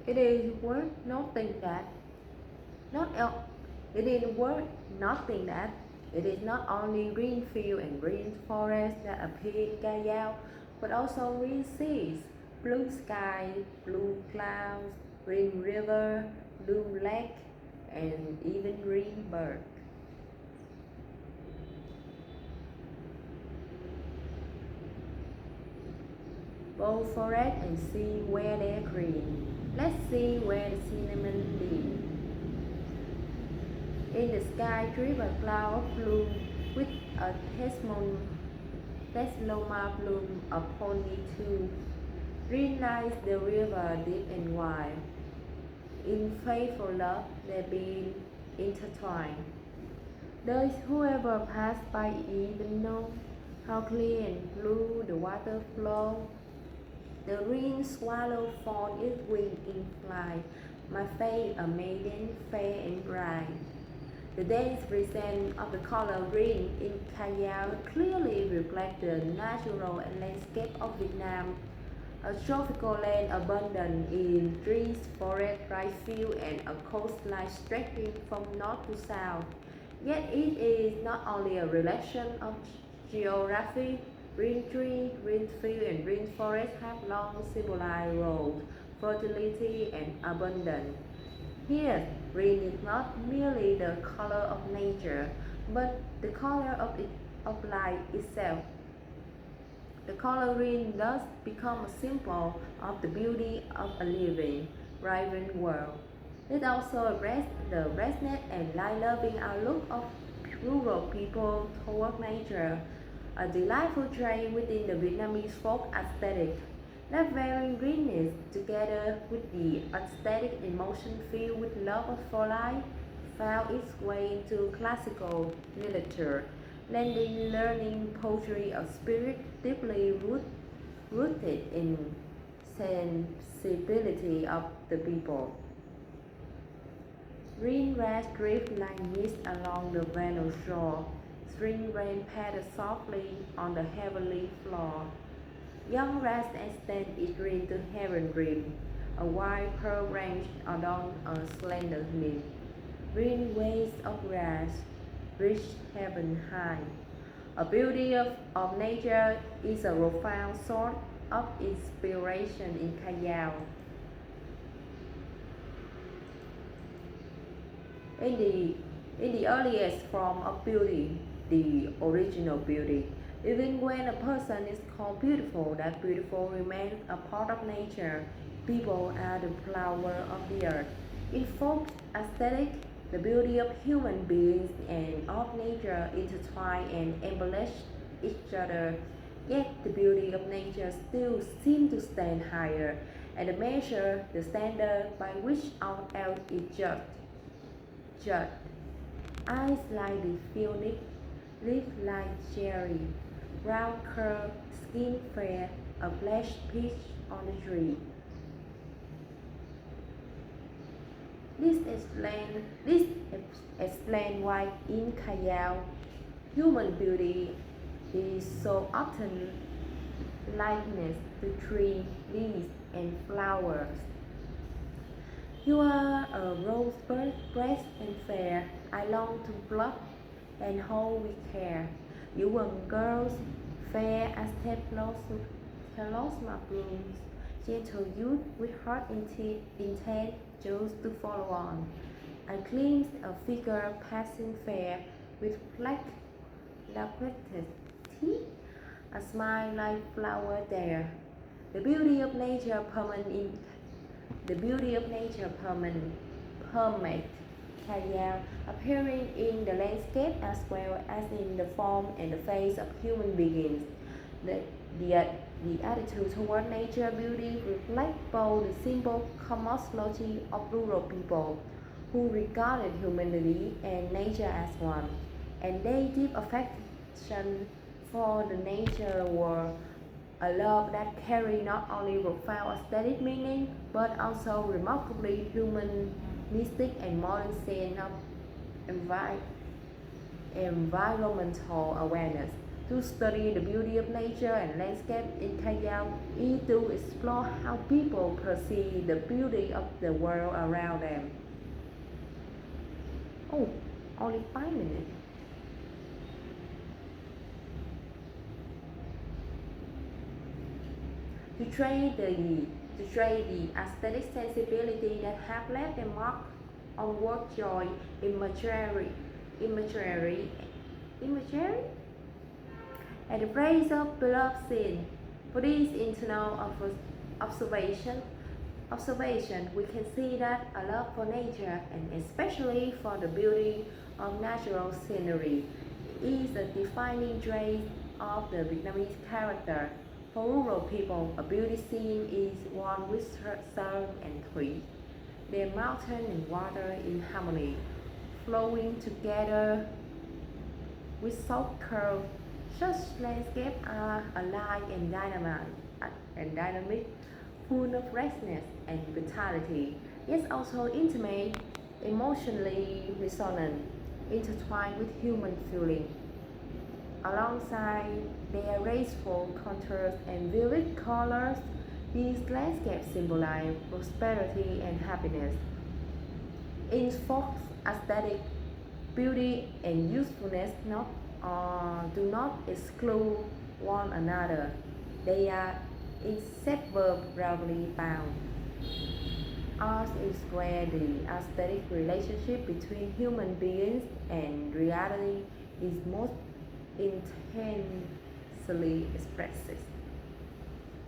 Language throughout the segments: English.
It is worth noting that not el- it is worth noting that it is not only green field and green forest that appear in Callao, but also green seas, blue sky, blue clouds, green river, blue lake, and even green bird. Both forest and sea where they're green. Let's see where the cinnamon live. In the sky, drip a cloud of blue with a Tesloma bloom upon it too. Green lies the river deep and wide. In faithful love they've been intertwined. Does whoever passed by even know how clear and blue the water flow? The green swallow fold its wing in flight, my fate a maiden fair and bright. The dense presence of the color green in Callao clearly reflects the natural landscape of Vietnam, a tropical land abundant in trees, forest, rice field, and a coastline stretching from north to south. Yet it is not only a reflection of geography. Green tree, green field, and green forest have long symbolized roles, fertility, and abundance. Here, green is not merely the color of nature, but the color of life itself. The color green thus becomes a symbol of the beauty of a living, vibrant world. It also addresses the restless and light-loving outlook of rural people toward nature, a delightful trait within the Vietnamese folk aesthetic. That very greenness, together with the aesthetic emotion filled with love for life, found its way into classical literature, lending learning poetry a spirit deeply rooted in sensibility of the people. Green grass drift like mist along the vernal shore. Spring rain patters softly on the heavenly floor. Young grass extends its green to heaven rim. A wide pearl branch adorns a slender limb. Green waves of grass reach heaven high. A beauty of nature is a profound source of inspiration in Callao. In the earliest form of beauty, the original beauty, even when a person is called beautiful, that beautiful remains a part of nature. People are the flower of the earth. In folk aesthetic, the beauty of human beings and of nature intertwine and embellish each other. Yet the beauty of nature still seems to stand higher, and measure the standard by which all else is judged. Judged. Eyes like the phoenix, lips like cherry, brown curl, skin fair, a flesh peach on the tree. This explains why in Callao, human beauty is so often likeness to tree, leaves, and flowers. You are a rosebud, fresh and fair. I long to pluck and hold with care. You were girls, fair as Telosma blooms, gentle youth with heart intent chose to follow on. I glimpsed a figure passing fair with black lapleted teeth, a smile like flower there. The beauty of nature permanent the beauty of nature permeates Kaya, appearing in the landscape as well as in the form and the face of human beings. The, the, the attitude toward nature beauty reflects both the simple cosmology of rural people who regarded humanity and nature as one, and their deep affection for the nature world, a love that carried not only profound aesthetic meaning but also remarkably humanistic and modern sense of envi- environmental awareness. To study the beauty of nature and landscape in Callao is to explore how people perceive the beauty of the world around them. Oh, only 5 minutes. To trade the aesthetic sensibility that have left a mark on work joy, imagery, imagery, at the praise of beloved sin. For this internal observation, we can see that a love for nature, and especially for the beauty of natural scenery, is a defining trait of the Vietnamese character. For rural people, a beauty scene is one with sun and trees, their mountain and water in harmony, flowing together with soft curve. Such landscapes are alive and dynamic, full of freshness and vitality, yet also intimate, emotionally resonant, intertwined with human feeling. Alongside their graceful contours and vivid colors, these landscapes symbolize prosperity and happiness. In folk aesthetic, beauty and usefulness do not exclude one another. They are inseparably bound. Art is where the aesthetic relationship between human beings and reality is most intensely expressed.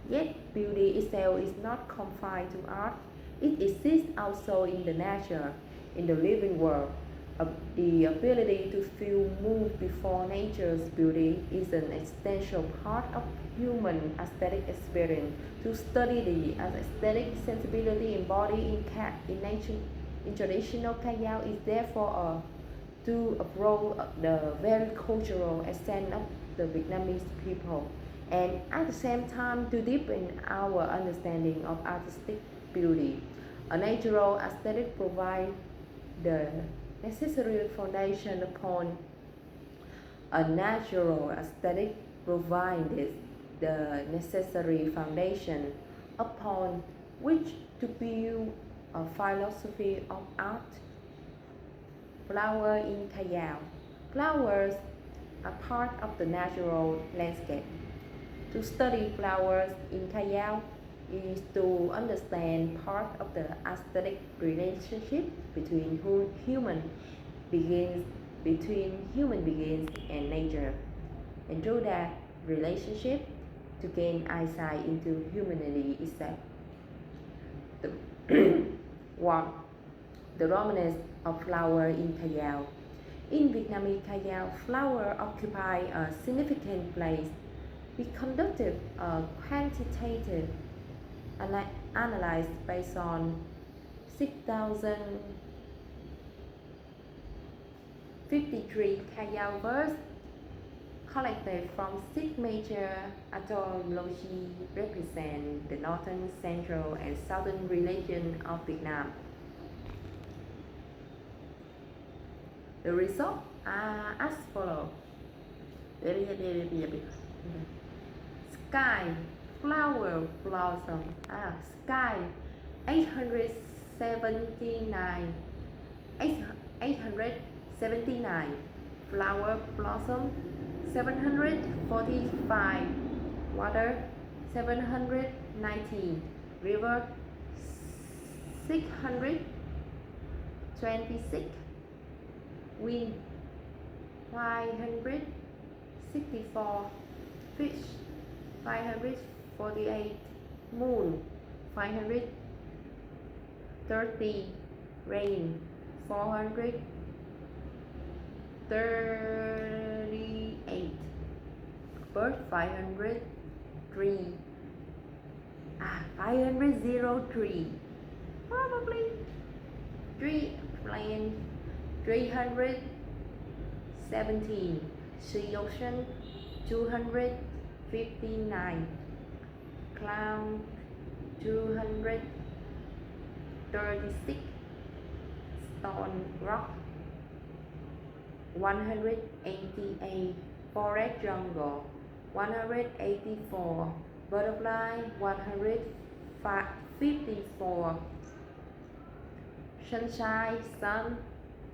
Yet beauty itself is not confined to art. It exists also in the nature, in the living world. The ability to feel moved before nature's beauty is an essential part of human aesthetic experience. To study the aesthetic sensibility embodied in traditional Callao is therefore to approach the very cultural essence of the Vietnamese people, and at the same time to deepen our understanding of artistic beauty. A natural aesthetic provides the necessary foundation upon a natural aesthetic provides the necessary foundation upon which to build a philosophy of art. Flower in Callao. Flowers are part of the natural landscape. To study flowers in Callao is to understand part of the aesthetic relationship begins between human beings and nature, and through that relationship to gain insight into humanity itself. The one, the romance of flower in Callao. In Vietnamese Callao, flower occupy a significant place. We conducted a quantitative analysis based on 6,053 Callao birds collected from 6 major ethologies represent the northern, central, and southern region of Vietnam. The results are as follows. Sky, flower, blossom. Sky, 879. 879. Flower, blossom, 745. Water, 719. River, 626. Wind, 564. Fish, 548. Moon 530, rain 438, bird 503, 503, probably three plane 317, sea ocean 259, cloud 236, stone rock 188, forest jungle 184, butterfly 154, sunshine sun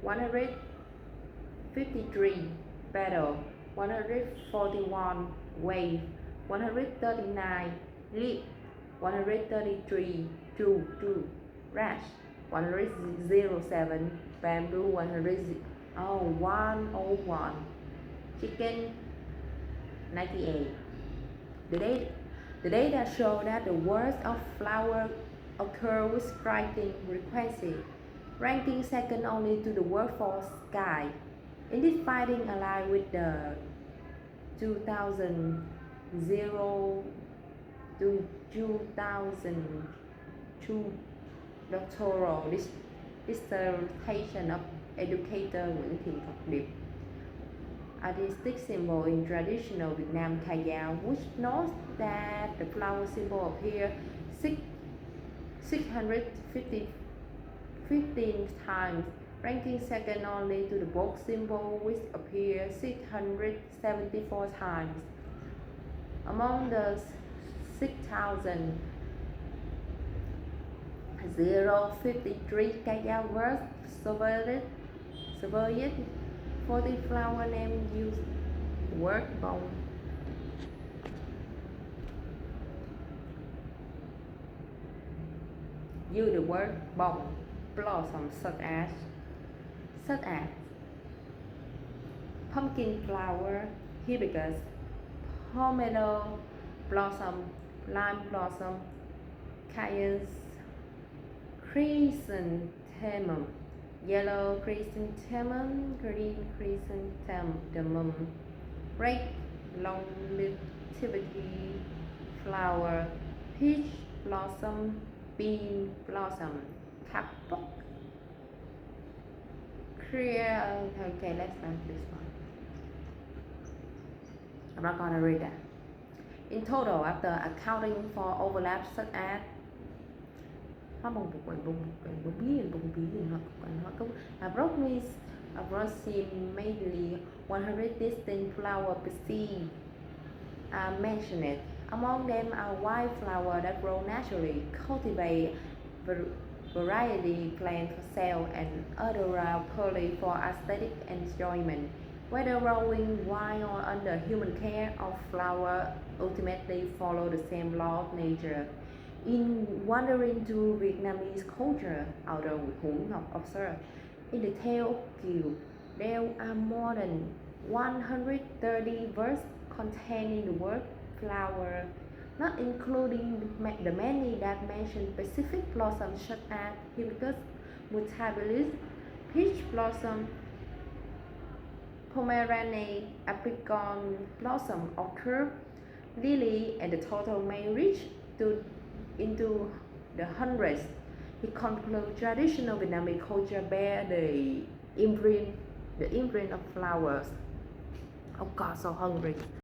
153, battle 141, wave 139, leaf 133, true, rash 107, bamboo 101, chicken 98. The data show that the words of flower occur with striking frequency, ranking second only to the word for sky. In this finding align with the 2000 to 2002 doctoral dissertation of educator Nguyễn Thị Ngọc Điệp, artistic symbol in traditional Vietnam Ca Dao, which notes that the flower symbol appear 615 times, ranking second only to the box symbol, which appears 674 times. Among the 6,053 Ca Dao words surveyed, 40 flower names use the word bông. Use the word bông, blossom such as pumpkin flower, hibiscus, pomelo blossom, lime blossom, cayenne chrysanthemum, yellow chrysanthemum, green chrysanthemum, red long nativity flower, peach blossom, bean blossom, kapok. Clear. Okay, let's start this one. I'm not gonna read that. In total, after accounting for overlaps such as approximately 100 distinct flower species are mentioned. Among them are wildflower that grow naturally, cultivate variety plant for sale, and other are purely for aesthetic enjoyment. Whether growing wild or under human care, all flowers ultimately follow the same law of nature. In wandering through Vietnamese culture, although Hùng Ngọc observed in the tale Kiều, there are more than 130 verses containing the word flower, not including the many that mention specific blossoms such as hibiscus, mutabilis, peach blossom, pomegranate, apricot blossom occur, lily, and the total may reach into the hundreds. He concludes traditional Vietnamese culture bear the imprint of flowers. Oh God, so hungry.